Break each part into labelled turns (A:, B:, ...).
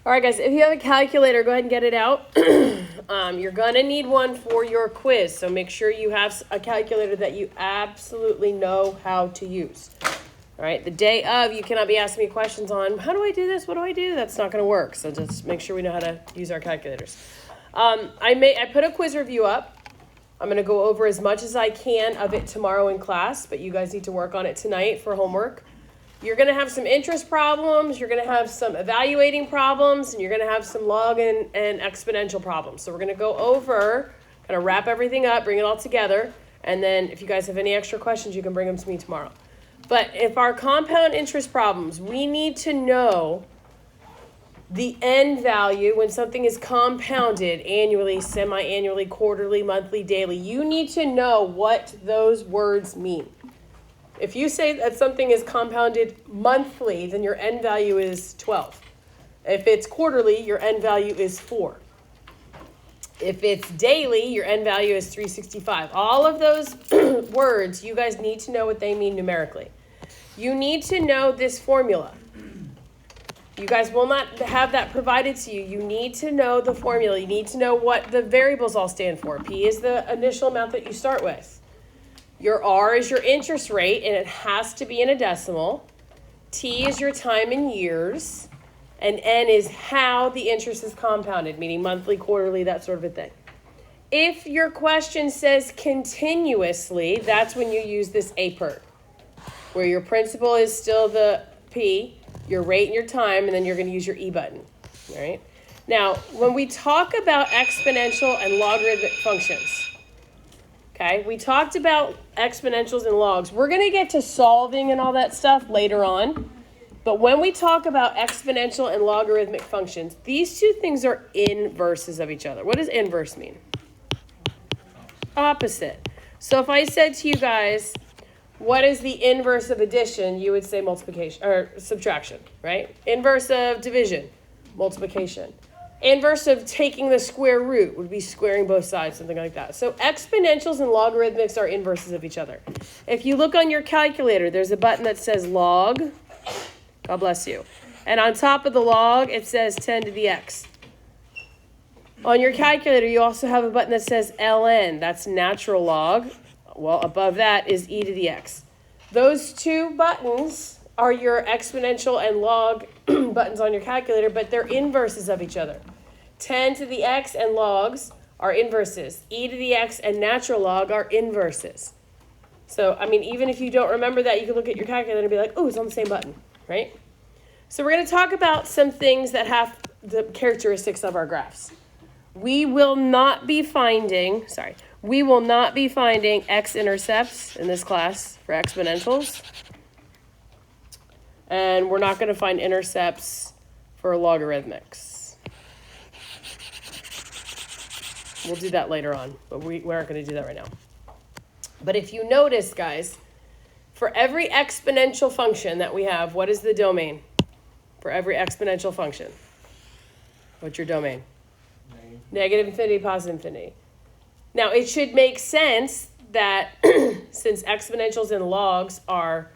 A: All right, guys, if you have a calculator, go ahead and get it out. You're going to need one for your quiz, so make sure you have a calculator that you absolutely know how to use. All right, the day of, you cannot be asking me questions on, how do I do this? What do I do? That's not going to work, so just make sure we know how to use our calculators. I put a quiz review up. I'm going to go over as much as I can of it tomorrow in class, but you guys need to work on it tonight for homework. You're going to have some interest problems, you're going to have some evaluating problems, and you're going to have some log and exponential problems. So we're going to go over, kind of wrap everything up, bring it all together, and then if you guys have any extra questions, you can bring them to me tomorrow. But if our compound interest problems, we need to know the end value when something is compounded annually, semi-annually, quarterly, monthly, daily. You need to know what those words mean. If you say that something is compounded monthly, then your end value is 12. If it's quarterly, your end value is 4. If it's daily, your end value is 365. All of those words, you guys need to know what they mean numerically. You need to know this formula. You guys will not have that provided to you. You need to know the formula. You need to know what the variables all stand for. P is the initial amount that you start with. Your R is your interest rate, and it has to be in a decimal. T is your time in years. And N is how the interest is compounded, meaning monthly, quarterly, that sort of a thing. If your question says continuously, that's when you use this APERT, where your principal is still the P, your rate and your time, and then you're going to use your E button. All right? Now, when we talk about exponential and logarithmic functions, okay, we talked about exponentials and logs. We're going to get to solving and all that stuff later on. But when we talk about exponential and logarithmic functions, these two things are inverses of each other. What does inverse mean? Opposite. So if I said to you guys, what is the inverse of addition? You would say multiplication or subtraction, right? Inverse of division, multiplication. Inverse of taking the square root would be squaring both sides, something like that. So exponentials and logarithmics are inverses of each other. If you look on your calculator, there's a button that says log. God bless you. And on top of the log, it says 10 to the x. On your calculator, you also have a button that says ln. That's natural log. Well, above that is e to the x. Those two buttons are your exponential and log buttons on your calculator, but they're inverses of each other. 10 to the x and logs are inverses. E to the x and natural log are inverses. So, I mean, even if you don't remember that, you can look at your calculator and be like, oh, it's on the same button, right? So we're going to talk about some things that have the characteristics of our graphs. We will not be finding x-intercepts in this class for exponentials. And we're not going to find intercepts for logarithmics. We'll do that later on, but we aren't going to do that right now. But if you notice, guys, for every exponential function that we have, what is the domain? For every exponential function, what's your domain? Negative infinity, positive infinity. Now, it should make sense that since exponentials and logs are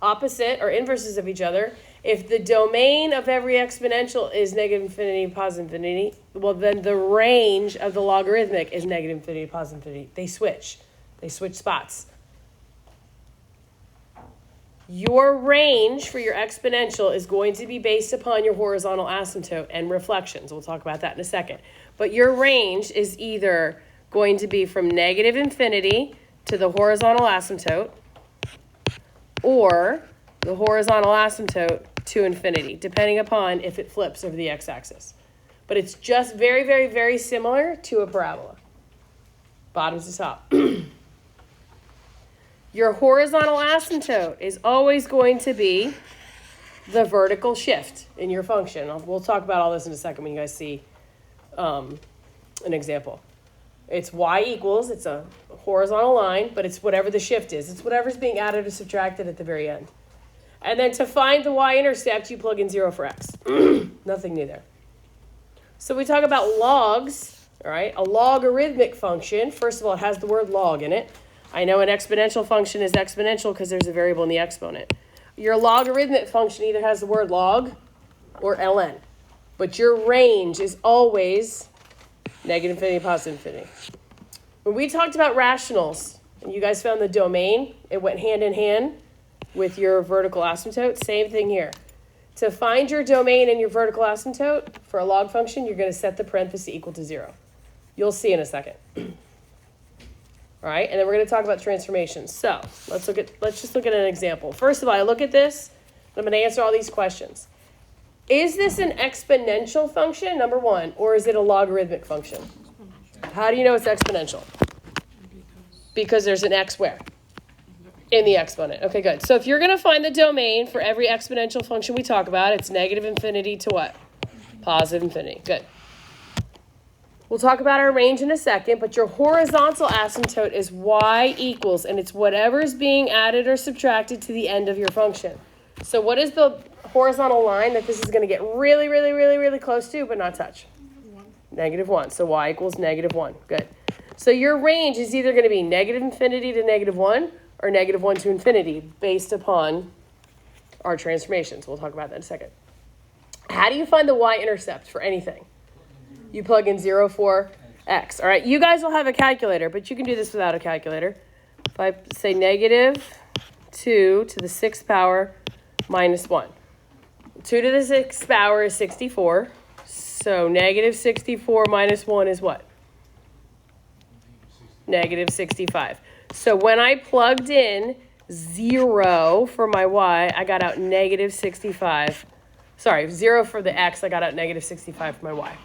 A: opposite or inverses of each other, if the domain of every exponential is negative infinity, positive infinity, well, then the range of the logarithmic is negative infinity, positive infinity. They switch spots. Your range for your exponential is going to be based upon your horizontal asymptote and reflections. We'll talk about that in a second. But your range is either going to be from negative infinity to the horizontal asymptote or the horizontal asymptote to infinity, depending upon if it flips over the x-axis. But it's just very, very, very similar to a parabola, bottom to top. Your horizontal asymptote is always going to be the vertical shift in your function. We'll talk about all this in a second when you guys see an example. It's y equals, it's a horizontal line, but it's whatever the shift is. It's whatever's being added or subtracted at the very end. And then to find the y-intercept, you plug in 0 for x. Nothing new there. So we talk about logs, all right? A logarithmic function, first of all, it has the word log in it. I know an exponential function is exponential because there's a variable in the exponent. Your logarithmic function either has the word log or ln. But your range is always negative infinity, positive infinity. When we talked about rationals, and you guys found the domain, it went hand in hand with your vertical asymptote. Same thing here. To find your domain and your vertical asymptote for a log function, you're going to set the parenthesis equal to 0. You'll see in a second. All right, and then we're going to talk about transformations. So let's just look at an example. First of all, I look at this, and I'm going to answer all these questions. Is this an exponential function, number one, or is it a logarithmic function? How do you know it's exponential? Because there's an x where? In the exponent. Okay, good. So if you're going to find the domain for every exponential function we talk about, it's negative infinity to what? Positive infinity. Good. We'll talk about our range in a second, but your horizontal asymptote is y equals, and it's whatever's being added or subtracted to the end of your function. So what is the horizontal line that this is going to get really, really, really, really close to, but not touch? -1. So y equals -1. Good. So your range is either going to be negative infinity to -1 or -1 to infinity based upon our transformations. We'll talk about that in a second. How do you find the y-intercept for anything? You plug in 0 for x. All right, you guys will have a calculator, but you can do this without a calculator. If I say -2 to the 6th power minus 1. 2 to the 6th power is 64. So -64 minus 1 is what? -65. So when I plugged in 0 for my y, I got out -65. Sorry, 0 for the x, I got out -65 for my y.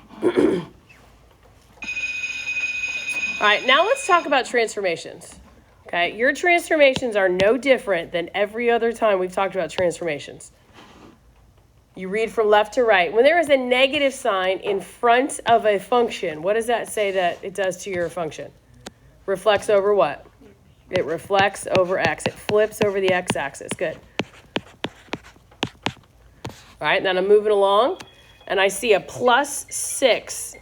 A: All right, now let's talk about transformations. Okay, your transformations are no different than every other time we've talked about transformations. You read from left to right. When there is a negative sign in front of a function, what does that say that it does to your function? Reflects over what? It reflects over x. It flips over the x-axis. Good. All right, then I'm moving along, and I see a +6.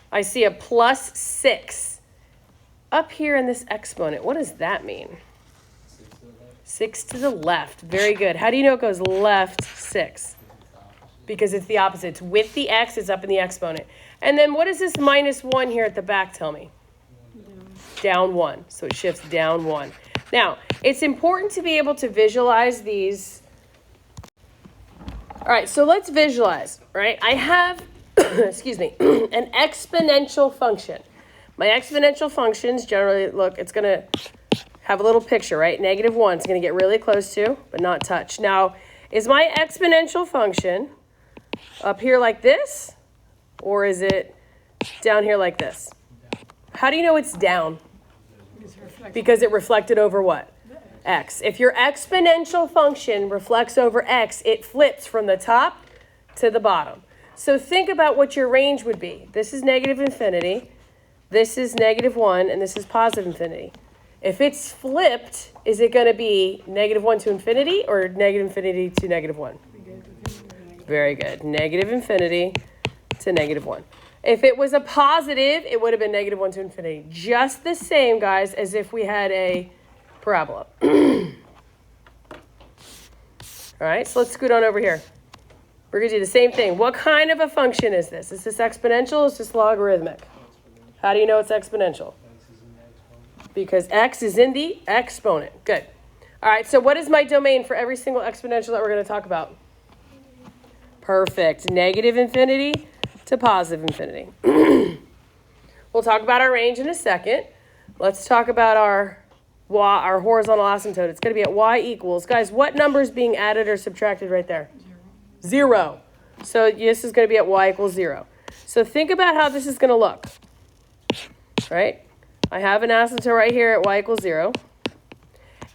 A: I see a +6 up here in this exponent. What does that mean? 6 to the left. Very good. How do you know it goes left 6? Because it's the opposite. It's with the x, it's up in the exponent. And then what does this -1 here at the back tell me? Down 1. So it shifts down 1. Now, it's important to be able to visualize these. All right, so let's visualize, right? I have, excuse me, an exponential function. My exponential functions generally, look, it's going to have a little picture, right? -1, it's going to get really close to, but not touch. Now, is my exponential function up here like this, or is it down here like this? How do you know it's down? Because it reflected over what? X. If your exponential function reflects over x, it flips from the top to the bottom. So think about what your range would be. This is negative infinity, this is -1, and this is positive infinity. If it's flipped, is it going to be -1 to infinity or negative infinity to -1? Very good. Negative infinity to -1. If it was a positive, it would have been -1 to infinity. Just the same, guys, as if we had a parabola. All right, so let's scoot on over here. We're going to do the same thing. What kind of a function is this? Is this exponential or is this logarithmic? How do you know it's exponential? Because x is in the exponent. Good. All right, so what is my domain for every single exponential that we're going to talk about? Perfect. Negative infinity to positive infinity. We'll talk about our range in a second. Let's talk about our horizontal asymptote. It's going to be at y equals. Guys, what number is being added or subtracted right there? 0. So this is going to be at y equals 0. So think about how this is going to look. Right? I have an asymptote right here at y equals 0.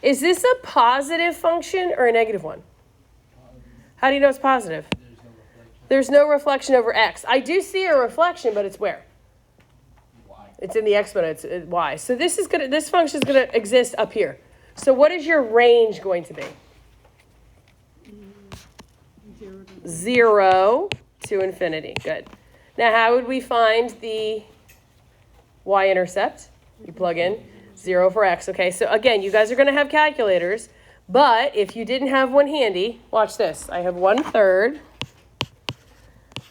A: Is this a positive function or a negative one? How do you know it's positive? There's no reflection over x. I do see a reflection, but it's where? It's in the exponent. It's y. So this function is going to exist up here. So what is your range going to be? 0 to infinity. Good. Now, how would we find the y-intercept? You plug in 0 for x. Okay, so again, you guys are going to have calculators, But if you didn't have one handy, watch this. I have 1/3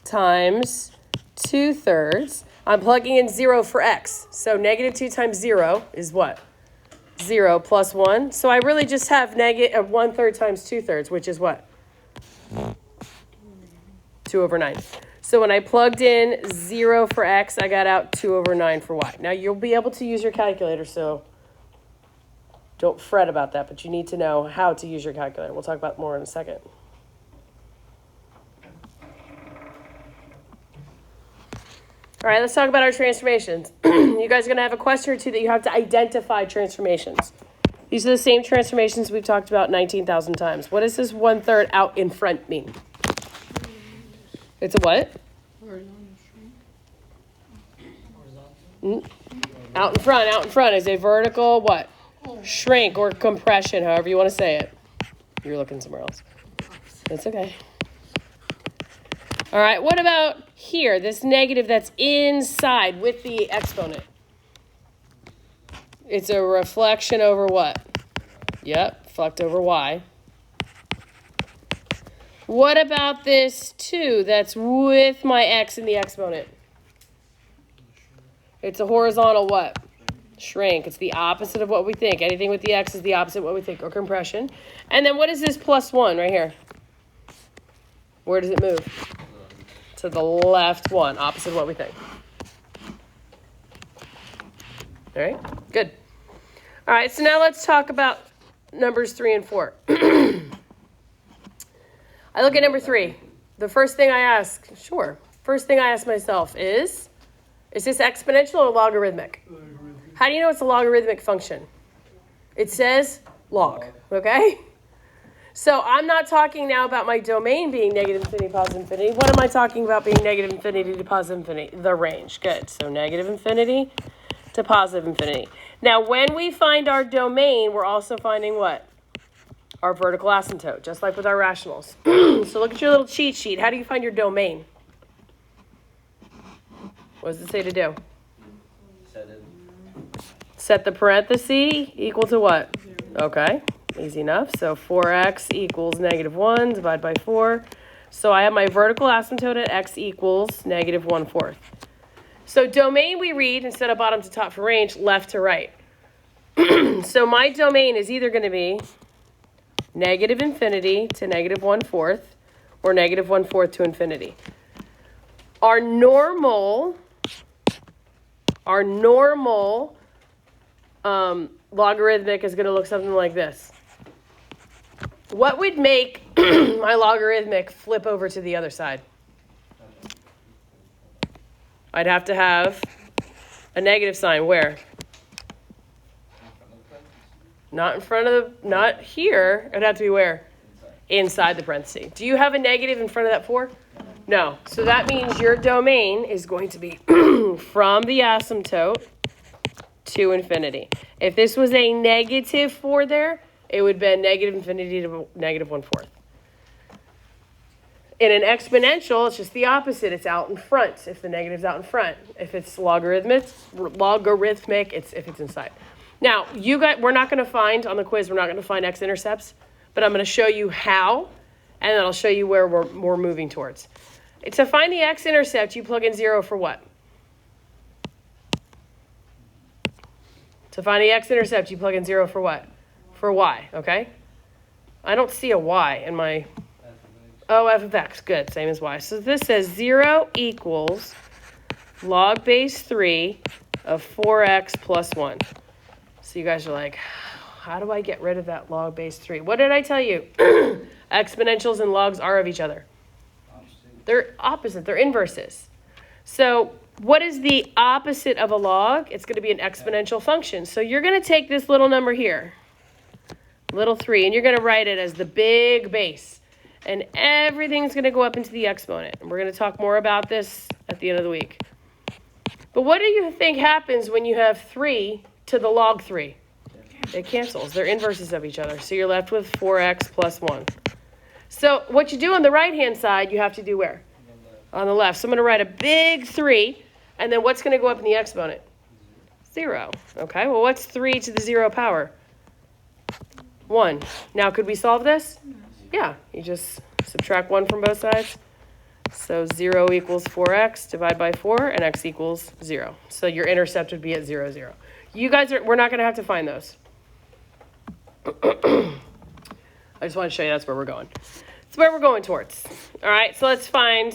A: times 2/3. I'm plugging in 0 for x. So -2 times 0 is what? 0 plus 1. So I really just have -1/3 times 2/3, which is what? 2/9. So when I plugged in 0 for x, I got out 2/9 for y. Now you'll be able to use your calculator, so don't fret about that, but you need to know how to use your calculator. We'll talk about more in a second. All right, let's talk about our transformations. You guys are going to have a question or two that you have to identify transformations. These are the same transformations we've talked about 19,000 times. What does this 1/3 out in front mean? It's a what? Out in front is a vertical what? Shrink or compression, however you want to say it. You're looking somewhere else. That's okay. All right, what about here, this negative that's inside with the exponent? It's a reflection over what? Yep, reflect over y. What about this 2 that's with my x in the exponent? It's a horizontal what? Shrink. It's the opposite of what we think. Anything with the x is the opposite of what we think, or compression. And then what is this +1 right here? Where does it move? To the left 1, opposite of what we think. All right, good. All right, so now let's talk about numbers 3 and 4. I look at number 3. The first thing I ask myself is this exponential or logarithmic? How do you know it's a logarithmic function? It says log, okay? So I'm not talking now about my domain being -infinity, positive infinity. What am I talking about being -infinity to positive infinity? The range. Good. So -infinity to positive infinity. Now, when we find our domain, we're also finding what? Our vertical asymptote, just like with our rationals. So look at your little cheat sheet. How do you find your domain? What does it say to do? Set the parenthesis equal to what? Okay, easy enough. So 4x equals -1, divide by 4. So I have my vertical asymptote at x equals -1/4. So domain we read, instead of bottom to top for range, left to right. So my domain is either going to be -infinity to -1/4 or -1/4 to infinity. Our normal logarithmic is going to look something like this. What would make my logarithmic flip over to the other side? I'd have to have a negative sign. Where? Not in front of the, not here. It'd have to be where? Inside the parenthesis. Do you have a negative in front of that 4? No. So that means your domain is going to be from the asymptote to infinity. If this was a -4 there, it would be -infinity to -1/4. In an exponential, it's just the opposite. It's out in front. If the negative's out in front. If it's logarithmic, it's if it's inside. Now, we're not going to find, on the quiz, we're not going to find x-intercepts, but I'm going to show you how, and then I'll show you where we're moving towards. To find the x-intercept, you plug in 0 for what? To find the x-intercept, you plug in 0 for what? For y, okay? I don't see a y in my... Oh, f of x. Good, same as y. So this says 0 equals log base 3 of 4x plus 1. So you guys are like, how do I get rid of that log base 3? What did I tell you? Exponentials and logs are of each other. They're opposite. They're inverses. So what is the opposite of a log? It's going to be an exponential function. So you're going to take this little number here, little 3, and you're going to write it as the big base. And everything's going to go up into the exponent. And we're going to talk more about this at the end of the week. But what do you think happens when you have 3 to the log 3? It cancels. They're inverses of each other. So you're left with 4x plus 1. So what you do on the right-hand side, you have to do where? On the left. So I'm going to write a big 3. And then what's going to go up in the exponent? 0. Okay, well, what's 3 to the 0 power? 1. Now, could we solve this? Yeah, you just subtract 1 from both sides. So 0 equals 4x, divide by 4, and x equals 0. So your intercept would be at 0, 0. You guys we're not going to have to find those. I just want to show you that's where we're going. It's where we're going towards. All right, so let's find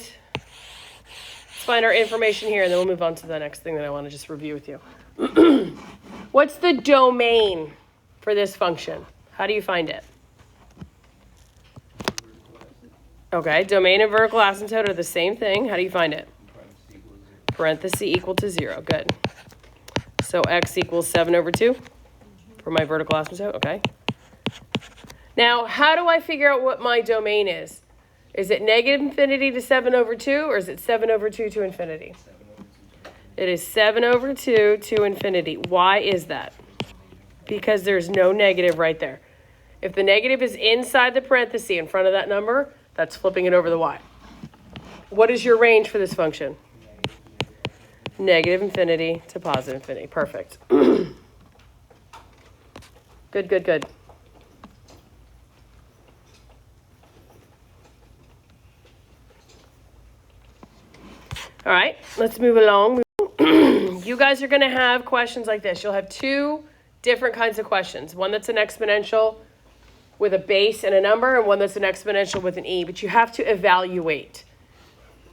A: our information here, and then we'll move on to the next thing that I want to just review with you. What's the domain for this function? How do you find it? Okay, domain and vertical asymptote are the same thing. How do you find it? Parenthesis equal to 0. Good. So x equals 7 over 2 for my vertical asymptote. Okay. Now, how do I figure out what my domain is? Is it negative infinity to 7 over 2, or is it 7 over 2 to infinity? It is 7 over 2 to infinity. Why is that? Because there's no negative right there. If the negative is inside the parenthesis in front of that number, that's flipping it over the y. What is your range for this function? Negative infinity to positive infinity. Perfect. Good, good, good. All right, let's move along. You guys are going to have questions like this. You'll have 2 different kinds of questions. One that's an exponential with a base and a number, and one that's an exponential with an e, but you have to evaluate.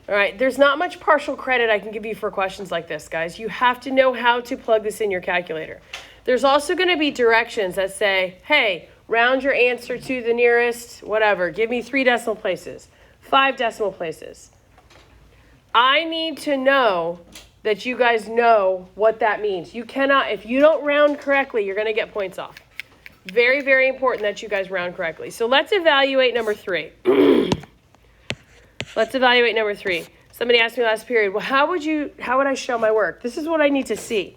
A: All right, there's not much partial credit I can give you for questions like this, guys. You have to know how to plug this in your calculator. There's also going to be directions that say, hey, round your answer to the nearest, whatever. Give me 3 decimal places, 5 decimal places. I need to know that you guys know what that means. You cannot, if you don't round correctly, you're going to get points off. Very, very important that you guys round correctly. So let's evaluate number 3. Let's evaluate number 3. Somebody asked me last period, well, how would I show my work? This is what I need to see.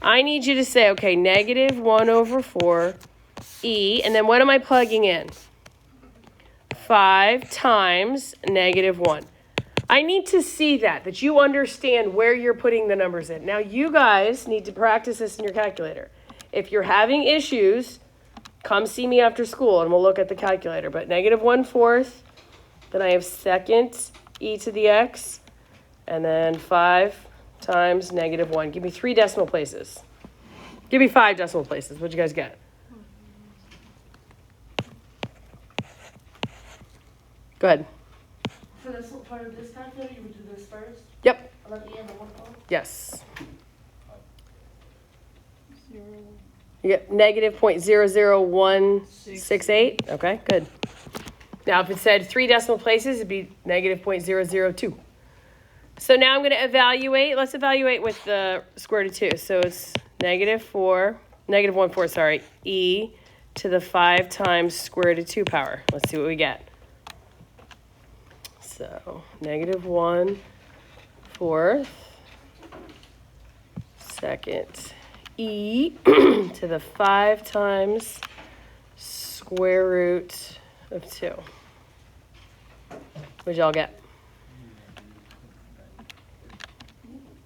A: I need you to say, okay, negative 1 over 4 e, and then what am I plugging in? 5 times negative 1. I need to see that you understand where you're putting the numbers in. Now, you guys need to practice this in your calculator. If you're having issues, come see me after school and we'll look at the calculator. But negative 1/4, then I have second e to the x, and then 5 times negative 1. Give me 3 decimal places. Give me 5 decimal places. What'd you guys get? Go ahead.
B: For this part of this calculator, you would do this first?
A: Yep.
B: And then and the 1 column?
A: Yes. You get negative 0.00168. Okay, good. Now, if it said 3 decimal places, it'd be negative 0.002. So now I'm going to evaluate. Let's evaluate with the square root of 2. So it's negative 1/4, sorry, e to the 5 times square root of 2 power. Let's see what we get. So negative 1/4 second e to the 5 times square root of 2. What'd y'all get?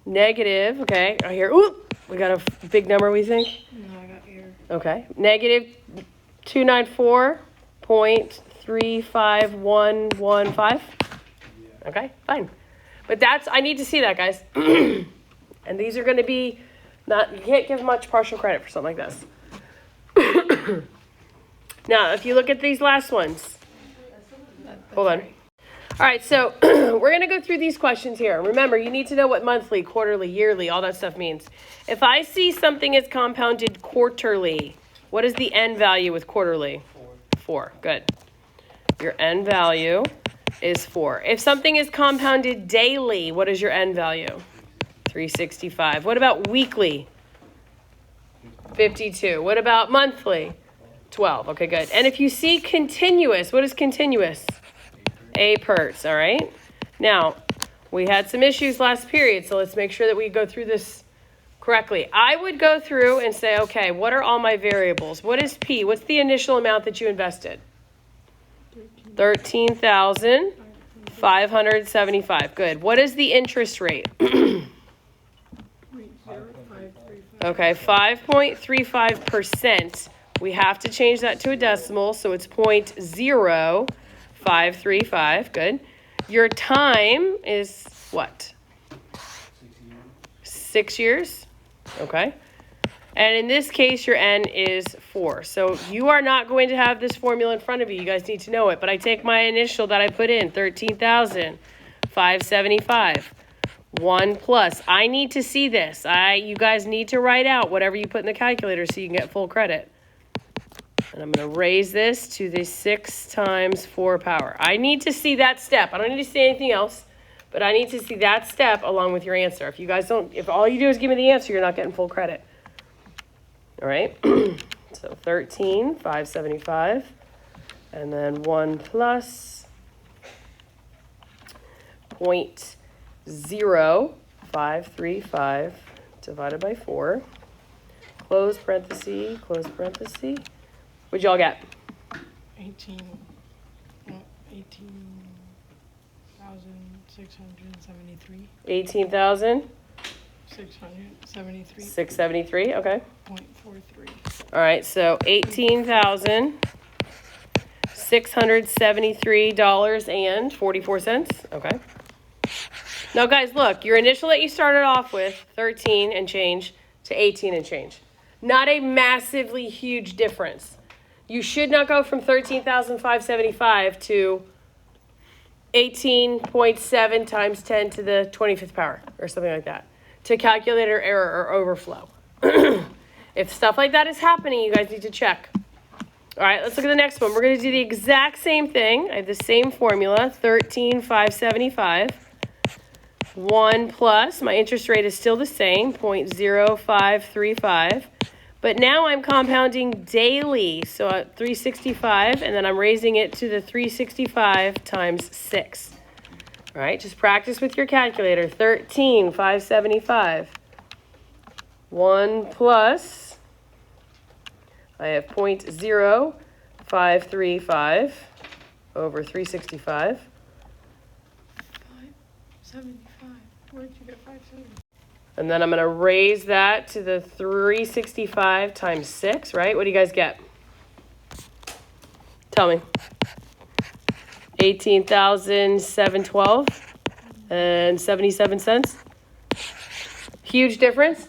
A: Negative, okay, I hear, ooh, we got a big number, we think?
B: No, I got here.
A: Okay, negative 294.35115. Okay, fine. But I need to see that, guys. And these are going to be, you can't give much partial credit for something like this. Now, if you look at these last ones. Hold on. All right, so we're going to go through these questions here. Remember, you need to know what monthly, quarterly, yearly, all that stuff means. If I see something is compounded quarterly, what is the end value with quarterly? 4. Good. Your end value is 4. If something is compounded daily, what is your end value? 365. What about weekly? 52. What about monthly? 12. Okay, good. And if you see continuous, what is continuous? A-perts, all right? Now, we had some issues last period, so let's make sure that we go through this correctly. I would go through and say, okay, what are all my variables? What is P? What's the initial amount that you invested? 13,575. Good. What is the interest rate? Okay, 5.35%. We have to change that to a decimal, so it's 0.0535. Good. Your time is what? 6 years. Okay. And in this case, your n is 4. So you are not going to have this formula in front of you. You guys need to know it. But I take my initial that I put in, 13,575. 1 plus. I need to see this. You guys need to write out whatever you put in the calculator so you can get full credit. And I'm going to raise this to the 6 times 4 power. I need to see that step. I don't need to see anything else, but I need to see that step along with your answer. If you guys don't, if all you do is give me the answer, you're not getting full credit. All right. So 13,575, and then 1 plus 0.0535 divided by 4. Close parenthesis, close parenthesis. What'd y'all get?
C: 18,673.
A: 18,000?
C: 673.
A: 673, okay.
C: 0.43.
A: All right, so $18,673.44. Okay. Now, guys, look, your initial that you started off with, 13 and change, to 18 and change. Not a massively huge difference. You should not go from 13,575 to 18.7 times 10 to the 25th power or something like that to calculator error or overflow. If stuff like that is happening, you guys need to check. All right, let's look at the next one. We're going to do the exact same thing. I have the same formula, 13,575. 1 plus, my interest rate is still the same, 0.0535. But now I'm compounding daily, so at 365, and then I'm raising it to the 365 times 6. All right, just practice with your calculator. 13,575. 1 plus, I have 0.0535 over 365.
C: 575. Where'd you get 575?
A: And then I'm going to raise that to the 365 times 6, right? What do you guys get? Tell me. 18,712 and 77 cents. Huge difference?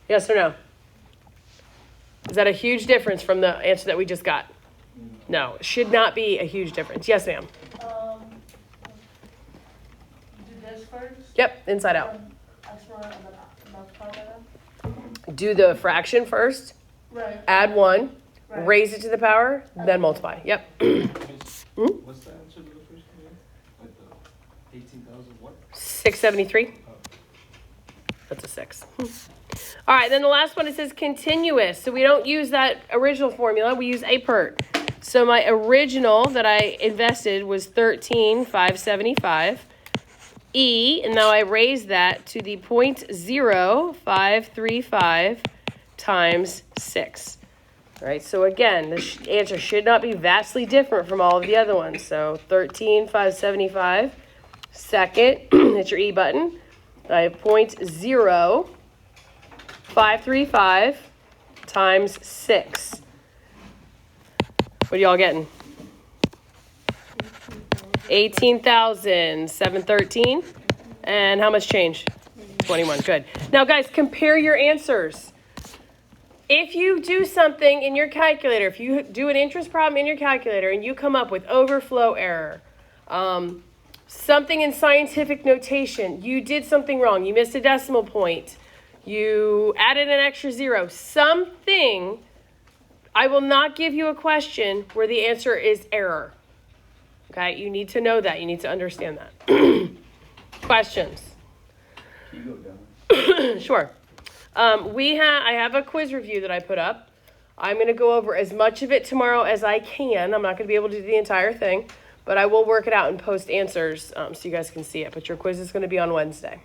A: Yes or no? Is that a huge difference from the answer that we just got? No, it should not be a huge difference. Yes, ma'am.
B: Do this first.
A: Yep, inside out.
B: Multiply that.
A: Do the fraction first,
B: Right.
A: add 1,
B: Right.
A: raise it to the power, then multiply. Yep.
D: What's the answer to the first one? Like the 18,000 what?
A: 673. That's a 6. All right, then the last one, it says continuous. So we don't use that original formula. We use a PERT. So my original that I invested was 13,575. And now I raise that to the 0.0535 times 6. All right, so again, the answer should not be vastly different from all of the other ones. So 13,575. Second, hit your E button. I have 0.0535 times 6. What are y'all getting? 18,713. And how much change? 21. Good. Now, guys, compare your answers. If you do something in your calculator, if you do an interest problem in your calculator and you come up with overflow error, something in scientific notation, you did something wrong, you missed a decimal point, you added an extra 0, something, I will not give you a question where the answer is error. Okay, you need to know that. You need to understand that. Questions?
D: Can you go down?
A: Sure. I have a quiz review that I put up. I'm going to go over as much of it tomorrow as I can. I'm not going to be able to do the entire thing, but I will work it out and post answers so you guys can see it. But your quiz is going to be on Wednesday.